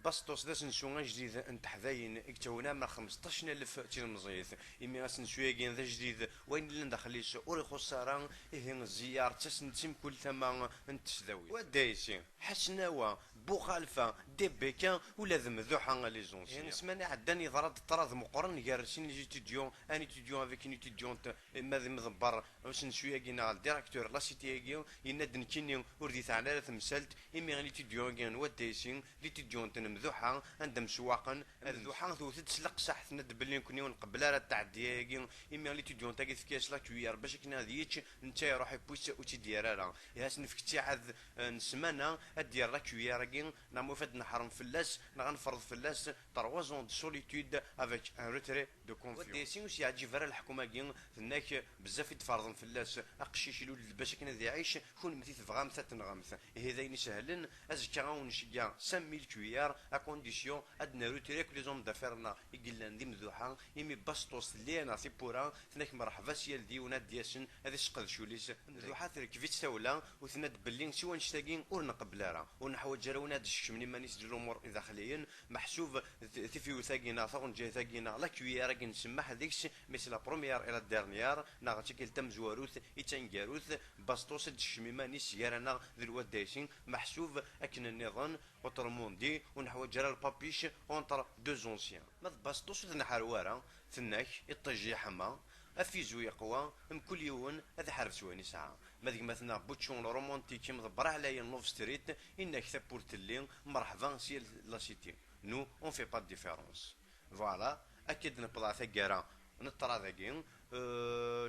باسطوس دا سنسو جديد انت حذاين اكتونا ما 15000 تلمزيث إمي سنسو ياكين ذا جديد وين اللي ندخليش أوري خسارة إيه الزيار تسنتيم كل ثما انت تذوي ودايسين حسناوا بوخالفة ديبيكا ولا ذمذوحة لي زونسيان يعني سماني عداني ضراد طراد مقرن جارسين لي تيديون اني تيديون افيك اني تيديون ماذا مضبر واش نشويه كينا الديريكتور لا سيتي كي ينادن كيني وردي تاعنا تمثلت امي غني تيديون كان ودايسين لي تيديون تنمذوحة عندهم سواقا مذوحة ثوث تسلق صح ند بلي كوني ونقبل راه تاع دياكي امي غني تيديون تاكي في كاش لا كويار باش كنا هذيك انت روحي بويس وتيدير راه ياس نفكتي عاد نسمانا ادير لا كويار كي نامو فد نحرم فلاس نغنفرض فلاس 3 ans de solitude avec un retrait de confiance وديسين وش يعجي فرا الحكومه كي هناك بزاف يتفرضن فلاس اقشيش الولد باش كنا ذي عيش كون مثيث فغامث تنغمث هذا يسهلن ازكا ونشيا 5000 كويار ا كونديسيون ادنا روتري كل زوم دافيرنا يقلان ذي مذوحه يمي باسطوس اللي انا سيبورا ثناك مرحبا سيال ديونا دياسن هذا شقد شوليس مذوحه تركفيت سولا وثناد بلين سوا نشتاقين ور نقبل راه ونحوج جراونا دش من ما نيس الامور داخليا محسوب في ثاقينا ثغن جاي ثاقينا لا كويار كي نسمح هذيكش مي سي لا بروميير الى ديرنيير ناغتي كي تم زواروث يتنقاروث باسطوس الشميمه نيس يارانا ذي الودايسين محسوب اكن النظام وترموندي ونحوج جرا البابيش اونتر دو زونسيان ما باسطوس نحروارا ثناك يطجي حما افيزو يقوى ام كل يوم هذا حرف سواني ساعه ما ذيك مثلا بوتشون رومونتيكي مضبر عليا نوف ستريت انك ثبورت اللين مرحبا سي لا سيتي نو اون في با ديفيرونس فوالا اكيد نبدا ثقاره نطرا ذاكين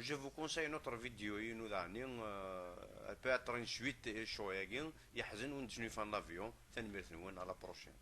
جو فو كونساي نوتر فيديو ينو ذاني peut être une suite شويه يحزن ونجني فان لافيون ثاني ميرث نون على بروشين